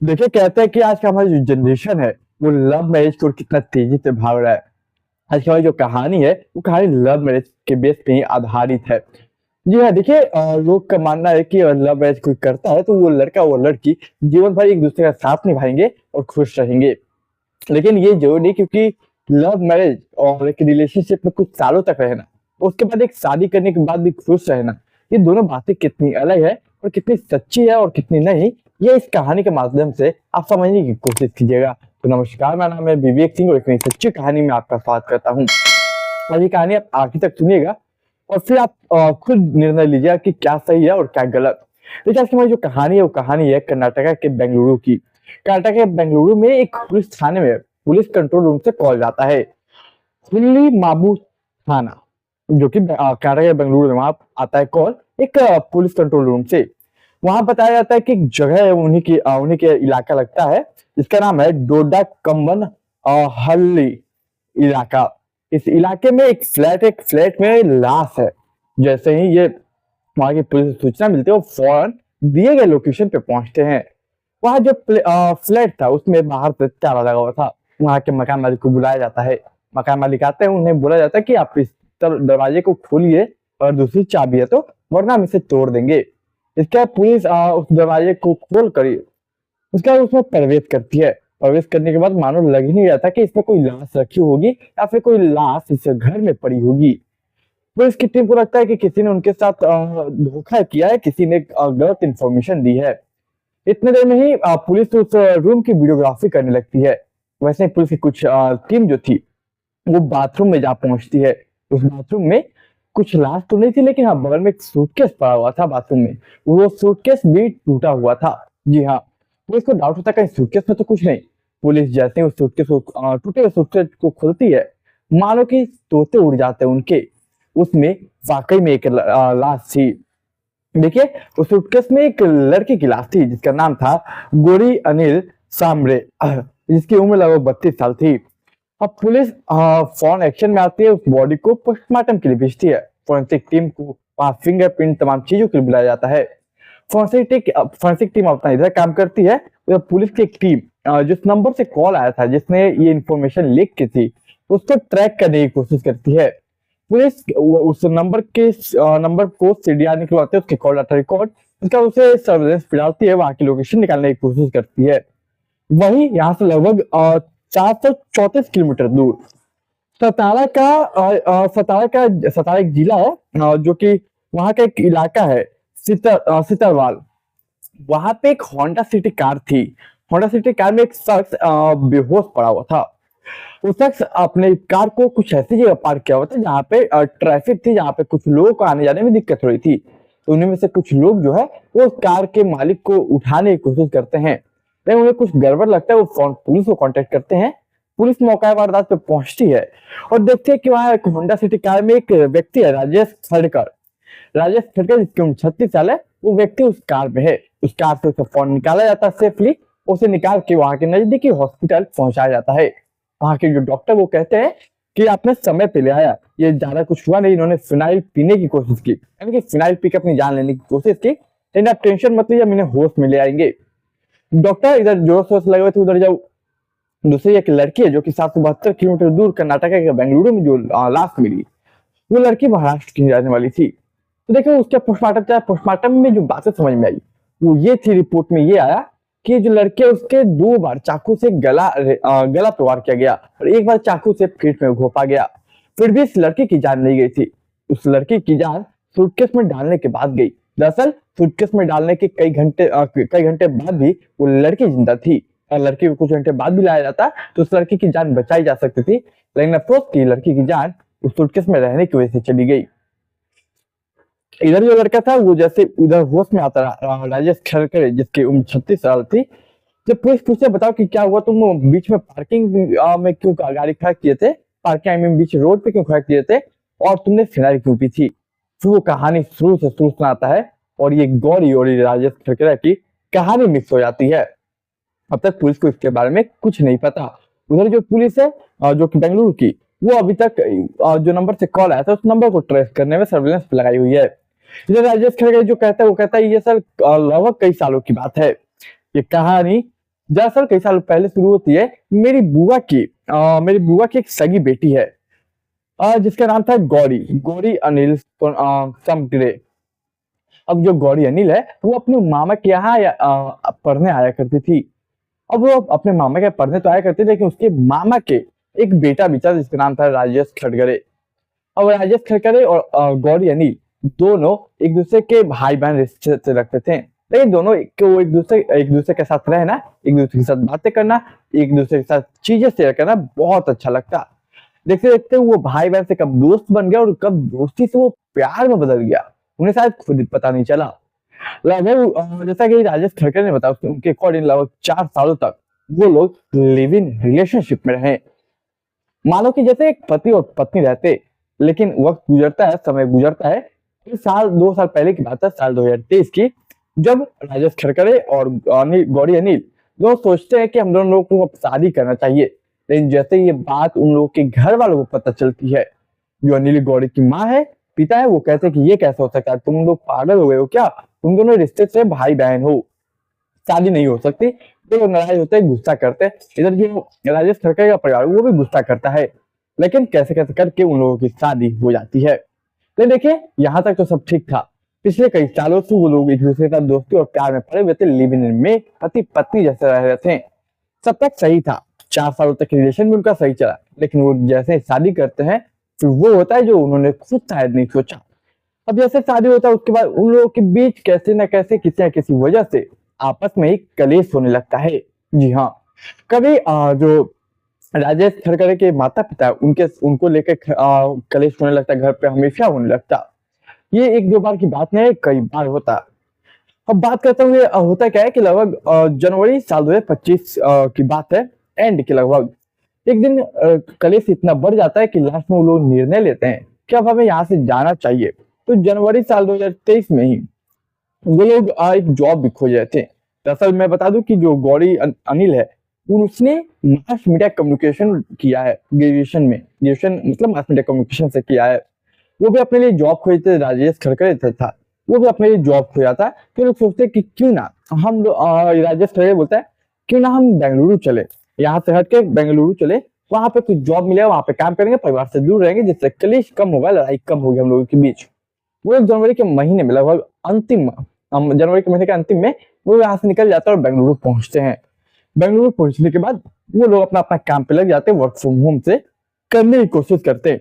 देखिए, कहते हैं कि आज का हमारी जो जनरेशन है वो लव मैरिज की ओर कितना तेजी से भाग रहा है। आज की हमारी जो कहानी है वो कहानी लव मैरिज के बेस पे ही आधारित है। जी हाँ, देखिए, लोग का मानना है कि अगर लव मैरिज कोई करता है तो वो लड़का और लड़की जीवन भर एक दूसरे का साथ निभाएंगे और खुश रहेंगे। लेकिन ये जरूरी नहीं, क्योंकि लव मैरिज और एक रिलेशनशिप में कुछ सालों तक रहना, उसके बाद एक शादी करने के बाद भी खुश रहना, ये दोनों बातें कितनी अलग है और कितनी सच्ची है और कितनी नहीं, ये इस कहानी के माध्यम से आप समझने की कोशिश कीजिएगा। तो नमस्कार, मेरा नाम है विवेक सिंह और एक नई सच्ची कहानी में आपका स्वागत करता हूँ। और ये कहानी आप आखिर तक सुनिएगा और फिर आप खुद निर्णय लीजिएगा कि क्या सही है और क्या गलत। देखिए, आज की हमारी जो कहानी है वो कहानी है कर्नाटका के बेंगलुरु की। कर्नाटक के बेंगलुरु में एक पुलिस थाने में पुलिस कंट्रोल रूम से कॉल जाता है। हुल्ली माबू थाना, जो कि कर्नाटक के बेंगलुरु में वहां आता है कॉल एक पुलिस कंट्रोल रूम से। वहां बताया जाता है कि एक जगह है, उन्हीं के इलाका लगता है, जिसका नाम है डोडा कम्बन हल्ली इलाका। इस इलाके में एक फ्लैट में लाश है। जैसे ही ये वहां की पुलिस को सूचना मिलती है, वो फौरन दिए गए लोकेशन पे पहुंचते हैं। वहाँ जो फ्लैट था उसमें बाहर से ताला लगा हुआ था। वहाँ के मकान मालिक को बुलाया जाता है। मकान मालिक आते हैं, उन्हें बोला जाता है कि आप इस दरवाजे को खोलिए और दूसरी चाबी है तो, वरना हम इसे तोड़ देंगे। इसके बाद पुलिस उस दरवाजे को खोल कर उसके बाद उसमें प्रवेश करती है। प्रवेश करने के बाद मानो लग ही नहीं रहा था कि इसमें कोई लाश रखी होगी या फिर कोई लाश इस घर में पड़ी होगी। पुलिस की टीम को लगता है कि किसी ने उनके साथ धोखा किया है, किसी ने गलत इंफॉर्मेशन दी है। इतने देर में ही पुलिस उस रूम की वीडियोग्राफी करने लगती है। वैसे ही पुलिस की कुछ टीम जो थी वो बाथरूम में जा पहुंचती है। उस बाथरूम में कुछ लाश तो नहीं थी, लेकिन हाँ, बगल में एक सूटकेस पड़ा हुआ था बाथरूम में। वो सूटकेस भी टूटा हुआ था। जी हाँ, पुलिस को डाउट होता है कहीं सूटकेस में तो कुछ नहीं। पुलिस जैसे ही उस सूटकेस को टूटे हुए सूटकेस को खोलती है, मानो कि तोते उड़ जाते हैं उनके। उसमें वाकई में एक लाश थी। देखिए, उस सूटकेस में एक लड़की की लाश थी जिसका नाम था गोरी अनिल सांबरे, जिसकी उम्र लगभग 32 साल थी। अब पुलिस फौरन एक्शन में आती है, उस बॉडी को पोस्टमार्टम के लिए भेजती है। फोरेंसिक टीम को वहां फिंगरप्रिंट तमाम चीजों के लिए बुलाया जाता है। फोरेंसिक टीम अपना इधर काम करती है। उधर पुलिस की एक टीम जिस नंबर से कॉल आया था, जिसने ये इंफॉर्मेशन लीक की थी, उसको ट्रैक करने की कोशिश करती है। पुलिस उस नंबर को सीडीआर निकलवाते है, उसके कॉल डाटा रिकॉर्ड, उसका उसे सर्विलेंस पे डालती है, वहां की लोकेशन निकालने की कोशिश करती है। वहीं यहाँ से लगभग 434 किलोमीटर दूर सतारा एक जिला है, जो कि वहां का एक इलाका है, सितरवाल। वहां पे एक होंडा सिटी कार थी। होंडा सिटी कार में एक शख्स बेहोश पड़ा हुआ था। वो शख्स अपने कार को कुछ ऐसी जगह पार्क किया हुआ था जहाँ पे ट्रैफिक थी, जहाँ पे कुछ लोगों को आने जाने में दिक्कत हो रही थी। तो उन्हीं में से कुछ लोग जो है वो कार के मालिक को उठाने की कोशिश करते हैं, लेकिन उन्हें कुछ गड़बड़ लगता है। वो पुलिस को कांटेक्ट करते हैं। पुलिस मौका वारदात पे पहुंचती है और देखती है कि वहाँ एक होंडा सिटी कार में एक व्यक्ति है, राजेश खड़कर, जिसकी उम्र 36 साल है। वो व्यक्ति उस कार में है। उस कार से उसे फोन निकाला जाता है सेफली। उसे निकाल के वहां के नजदीकी हॉस्पिटल पहुंचाया जाता है। वहां के जो डॉक्टर वो कहते हैं कि आपने समय पे ले आया, ये ज्यादा कुछ हुआ नहीं। इन्होंने फिनाइल पीने की कोशिश की, यानी कि फिनाइल पी के अपनी जान लेने की कोशिश की, लेकिन आप टेंशन मत लीजिए, हम इन्हें होश में ले आएंगे। डॉक्टर इधर जोर शोर से लगे हुए थे। उधर जब दूसरी एक लड़की है जो कि 772 किलोमीटर दूर कर्नाटक के बेंगलुरु में जो लाश मिली, वो लड़की महाराष्ट्र की रहने वाली थी। तो देखो, उसके पोस्टमार्टम में जो बातें समझ में आई वो ये थी, रिपोर्ट में ये आया कि जो लड़के उसके 2 बार चाकू से गला प्रहार किया गया और 1 बार चाकू से पेट में घोंपा गया। फिर भी इस लड़की की जान नहीं गई थी। उस लड़की की जान सूटकेस में डालने के बाद गई। दरअसल सूटकेस में डालने के कई घंटे बाद भी वो लड़की जिंदा थी। और लड़की को कुछ घंटे बाद भी लाया जाता तो उस लड़की की जान बचाई जा सकती थी, लेकिन अफसोस की लड़की की जान उस सूटकेस में रहने की वजह से चली गई। इधर जो लड़का था वो जैसे इधर होश में आता रहा, राजेश खड़कर, जिसकी उम्र 36 साल थी। जब पुलिस पूछे, बताओ कि क्या हुआ, तुम बीच में पार्किंग में क्यों गाड़ी खड़ा किए थे, पार्किंग में बीच रोड पे क्यों खड़ा किए थे, और तुमने फिनाइल क्यों पी थी। फिर वो कहानी शुरू से शुरू सुनाता है और ये गौरी और राजेश खड़कर की कहानी मिक्स हो जाती है। अब तक पुलिस को इसके बारे में कुछ नहीं पता। उधर जो पुलिस है जो कि बेंगलुरु की, वो अभी तक जो नंबर से कॉल आया था उस नंबर को ट्रेस करने में सर्विलेंस लगाई हुई है। राजेश खड़गे जो कहता है वो कहता है ये सर लगभग कई सालों की बात है। ये कहानी दरअसल कई साल पहले शुरू होती है मेरी बुआ की एक सगी बेटी है, जिसका नाम था गौरी गौरी अनिल समग्रे। अब जो गौरी अनिल है वो अपने मामा के यहाँ पढ़ने आया करती थी। अब वो अपने मामा के यहाँ पढ़ने तो आया करती थी, लेकिन उसके मामा के एक बेटा भी था जिसका नाम था राजेश खड़गरे। अब राजेश खड़गरे और गौरी अनिल दोनों एक दूसरे के भाई बहन रिश्ते से रखते थे, लेकिन दोनों को एक दूसरे के साथ रहना, एक दूसरे के साथ बातें करना, एक दूसरे के साथ चीजें शेयर करना बहुत अच्छा लगता। देखते देखते वो भाई बहन से कब दोस्त बन गया और कब दोस्ती से वो प्यार में बदल गया, उन्हें शायद खुद पता नहीं चला। लगभग जैसा कि राजेश खड़कर ने बताया, उनके अकॉर्डिंग लगभग 4 सालों तक वो लोग लिव इन रिलेशनशिप में रहे, मानो कि जैसे एक पति और पत्नी रहते। लेकिन वक्त गुजरता है, समय गुजरता है। इस साल 2 साल पहले की बात है, साल 2023 की, जब राजेश खड़करे और गौरी अनिल दोनों सोचते हैं कि हम दोनों लोगों को अब शादी करना चाहिए। लेकिन जैसे ये बात उन लोगों के घर वालों को पता चलती है, जो अनिल गौरी की माँ है, पिता है, वो कहते हैं कि ये कैसे हो सकता है, तुम लोग पागल हो गए हो क्या, तुम दोनों रिश्ते से भाई बहन हो, शादी नहीं हो सकती। तो नाराज होते हैं, गुस्सा करते हैं। इधर जो राजेश खड़के का परिवार वो भी गुस्सा करता है, लेकिन कैसे कैसे करके उन लोगों की शादी हो जाती है। लेकिन देखिए यहाँ तक तो सब ठीक था। पिछले कई सालों से वो लोग एक दूसरे के साथ दोस्ती और प्यार में पड़े हुए थे, लिव इन में पति पत्नी जैसे रह रहे थे। सब तक सही था, 4 सालों तक रिलेशन भी उनका सही चला। लेकिन वो जैसे शादी करते हैं, फिर वो होता है जो उन्होंने खुद शायद नहीं सोचा। अब जैसे शादी होता है उसके बाद उन लोगों के बीच कैसे न कैसे किसी न किसी वजह से आपस में एक कलेश होने लगता है। जी हाँ, कभी जो राजेश खड़गरे के माता पिता उनके उनको लेकर कलेश होने लगता है, घर पे हमेशा होने लगता। ये एक दो बार की बात नहीं है, कई बार होता। अब बात करता हूँ, ये होता क्या है कि लगभग जनवरी साल 2025 की बात है, एंड के लगभग एक दिन कलेश इतना बढ़ जाता है कि लास्ट में वो लोग निर्णय लेते हैं कि अब हमें यहाँ से जाना चाहिए। तो जनवरी साल 2023 में ही वो लोग एक जॉब भी खोज रहे थे। दरअसल मैं बता दूं कि जो गौरी अनिल है, उसने मास मीडिया कम्युनिकेशन किया है, ग्रेजुएशन मतलब मास मीडिया कम्युनिकेशन से किया है। वो भी अपने लिए जॉब खोजते, राजेश खड़करे था, वो भी अपने लिए जॉब खोजा था। तो लोग सोचते कि क्यों ना हम राजेश खड़करे बोलता है क्यों ना हम बेंगलुरु चले, यहाँ से हट के बेंगलुरु चले, वहां पे कुछ जॉब मिलेगा, वहां पे काम करेंगे, परिवार से दूर रहेंगे, जिससे कलेश कम होगा, लड़ाई कम होगी हम लोगों के बीच। वो एक जनवरी के महीने में लगभग जनवरी के महीने के अंतिम में वो यहाँ से निकल जाता है और बेंगलुरु पहुंचते हैं। बेंगलुरु पहुंचने के बाद वो लोग अपना अपना काम पे लग जाते हैं, वर्क फ्रॉम होम से करने की कोशिश करते हैं।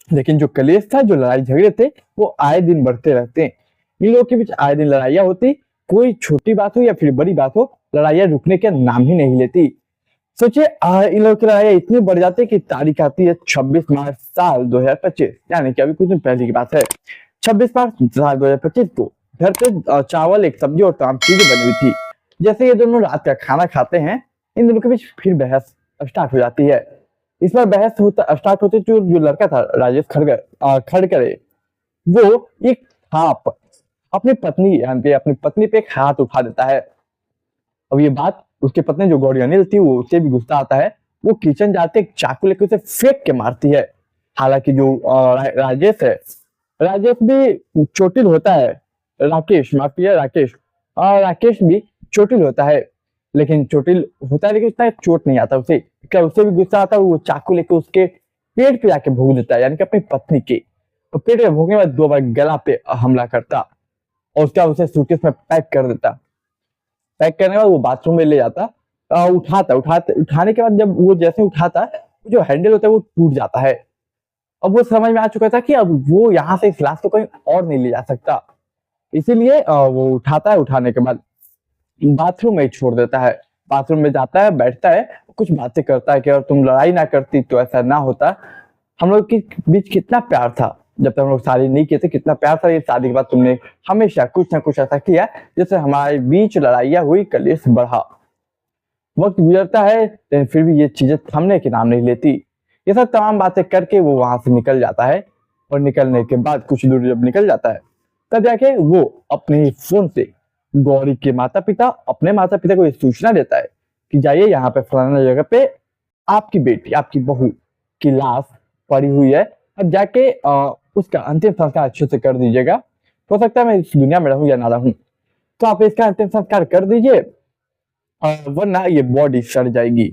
लेकिन जो कलेश था, जो लड़ाई झगड़े थे, वो आए दिन बढ़ते रहते हैं। इन लोगों के बीच आए दिन लड़ाइयाँ होती, कोई छोटी बात हो या फिर बड़ी बात हो, लड़ाइयाँ रुकने के नाम ही नहीं लेती। सोचिए इन लोगों की लड़ाइयाँ इतनी बढ़ जाती है कि तारीख आती है 26 मार्च साल 2025, यानी कि अभी कुछ दिन पहले की बात है। 26 मार्च साल 2025 को घर पे चावल, एक सब्जी और तमाम चीजें बनी हुई थी। जैसे ये दोनों रात का खाना खाते हैं, इन दोनों के बीच फिर बहस स्टार्ट हो जाती है। इस बार बहस होता स्टार्ट होते जो लड़का था राजेश खड़गरे, वो एक थाप अपनी पत्नी अपनी पत्नी पे एक हाथ उठा देता है। अब ये बात उसके पत्नी जो गौरी अनिल थी, वो उसे भी गुस्सा आता है। वो किचन जाते एक चाकू लेकर उसे फेंक के मारती है। हालांकि जो राजेश है, राजेश भी चोटिल होता है, राकेश माफी है राकेश, राकेश भी चोटिल होता है। लेकिन चोटिल होता है लेकिन उतना चोट नहीं आता उसे। क्या उसे भी गुस्सा आता है, वो चाकू लेकर उसके पेट पे जाके भोग देता है, यानी कि अपनी पत्नी के। तो पेट पे भोगने के बाद 2 बार गला पे हमला करता और उसका उसे सूटकेस में पैक कर देता। पैक करने के बाद वो बाथरूम में ले जाता, उठाने के बाद जब वो जैसे उठाता, जो हैंडल होता है वो टूट जाता है। अब वो समझ में आ चुका था कि अब वो यहाँ से इस लाश को कहीं और नहीं ले जा सकता, इसीलिए वो उठाता है। उठाने के बाद बाथरूम में ही छोड़ देता है। बाथरूम में जाता है, बैठता है, कुछ बातें करता है कि अगर तुम लड़ाई ना करती तो ऐसा ना होता, हम लोग के बीच कितना प्यार था जब तक हम लोग शादी नहीं किए थे, कितना प्यार था। ये शादी के बाद तुमने हमेशा कुछ ना कुछ ऐसा किया जिससे हमारे बीच लड़ाइयाँ हुई, कलेश बढ़ा। वक्त गुजरता है लेकिन फिर भी ये चीजें थमने के नाम नहीं लेती। ये सब तमाम बातें करके वो वहां से निकल जाता है और निकलने के बाद कुछ दूर जब निकल जाता है, तब जाके वो अपने ही फोन से गौरी के माता पिता अपने माता पिता को ये सूचना देता है कि जाइए यहाँ पे फलाना जगह पे आपकी बेटी, आपकी बहू की लाश पड़ी हुई है, अब जाके उसका अंतिम संस्कार अच्छे से कर दीजिएगा। हो सकता है मैं इस दुनिया में रहूं या ना रहूं, तो आप इसका अंतिम संस्कार कर दीजिए वरना ये बॉडी सड़ जाएगी।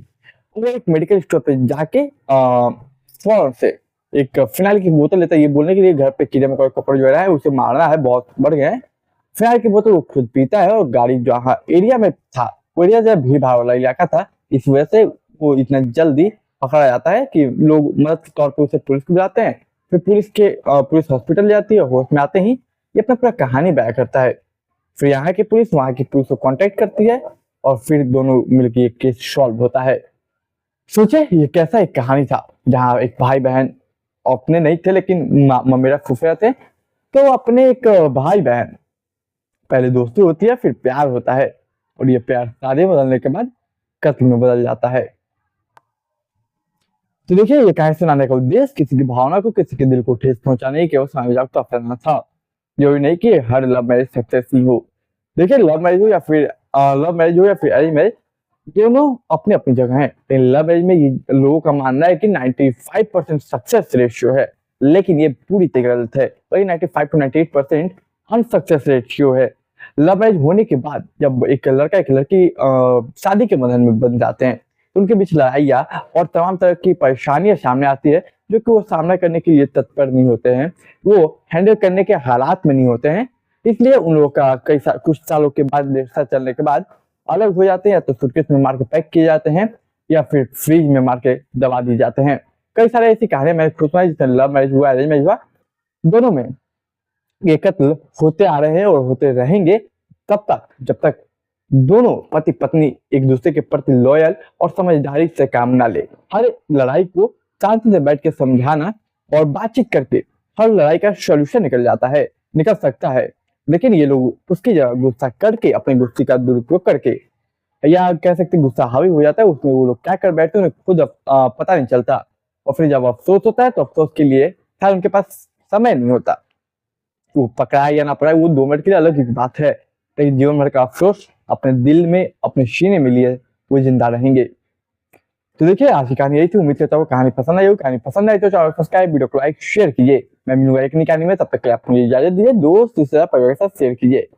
वो एक मेडिकल स्टोर पे जाके फौरन से एक फिनाइल की बोतल लेता है, ये बोलने के लिए घर पे कीड़े मकोड़े कपड़े जो है उसे मारना है, बहुत बढ़ गए हैं। फिनाइल की बोतल वो खुद पीता है और गाड़ी जहाँ एरिया में था, वो एरिया जो भीड़ भाड़ वाला इलाका था, इस वजह से वो इतना जल्दी पकड़ा जाता है कि लोग मदद के तौर पर उसे पुलिस को बुलाते हैं। फिर पुलिस हॉस्पिटल ले जाती है, होश में आते ही ये अपना पूरा कहानी बयां करता है। फिर यहाँ की पुलिस वहां की पुलिस को कांटेक्ट करती है और फिर दोनों मिलकर ये केस सॉल्व होता है। सोचे ये कैसा एक कहानी था जहाँ एक भाई बहन अपने नहीं थे लेकिन मेरा फुफेरा थे, तो अपने एक भाई बहन पहले दोस्ती होती है, फिर प्यार होता है और ये प्यार सारे बदलने के बाद कत्ल में बदल जाता है। तो देखिए ये कहानी सुनाने का उद्देश्य किसी की भावना को, किसी के दिल को ठेस पहुंचाने की केवल मजाक तो फैलाना था। जो नहीं कि हर लव मैरिज सक्सेस ही हो। देखिए लव मैरिज हो या फिर अरेंज मैरिज, दोनों अपनी अपनी जगह है। लेकिन लव मैरिज में ये लोगों का मानना है कि 95% सक्सेस रेशियो है, लेकिन ये पूरी तरह गलत है। वही 95 to 98% अनसक्सेस रेशियो है। लव मैरिज होने के बाद जब एक लड़का एक लड़की शादी के बंधन में बन जाते हैं, तो उनके बीच लड़ाइयाँ और तमाम तरह की परेशानियां सामने आती है, जो कि वो सामना करने के लिए तत्पर नहीं होते हैं, वो हैंडल करने के हालात में नहीं होते हैं। इसलिए उन लोगों का कुछ सालों के बाद रिश्ता चलने के बाद अलग हो जाते हैं, या तो सूटकेस में मार के पैक किए जाते हैं या फिर फ्रिज में मार के दबा दिए जाते हैं। कई सारे ऐसी कहानियां मैंने खुद सुनाई, जिसमें लव मैरिज हुआ अरेंज मैरिज हुआ, दोनों में ये कत्ल होते आ रहे हैं और होते रहेंगे तब तक जब तक दोनों पति पत्नी एक दूसरे के प्रति लॉयल और समझदारी से काम ना ले। हर लड़ाई को शांति से बैठ के समझाना और बातचीत करके हर लड़ाई का सॉल्यूशन निकल सकता है। लेकिन ये लोग उसकी जगह गुस्सा करके, अपने गुस्से का दुरुपयोग करके, या कह सकते गुस्सा हावी हो जाता है, उसमें वो लोग क्या कर बैठते हैं उन्हें खुद पता नहीं चलता। और फिर जब अफसोस होता है तो अफसोस के लिए शायद उनके पास समय नहीं होता। वो पकड़ाए या ना पकड़ाए वो 2 मिनट की अलग ही बात है, लेकिन जीवन भर का अफसोस अपने दिल में, अपने सीने में लिए वो जिंदा रहेंगे। तो देखिए आज की कहानी यही थी। उम्मीद करता हूँ कहानी पसंद आई हो। कहानी पसंद आई तो चैनल सब्सक्राइब, वीडियो को लाइक शेयर कीजिए। मैं मिलूंगा एक नई कहानी में, तब तक के लिए आप मुझे इजाजत दीजिए। दोस्त परिवार के साथ शेयर कीजिए।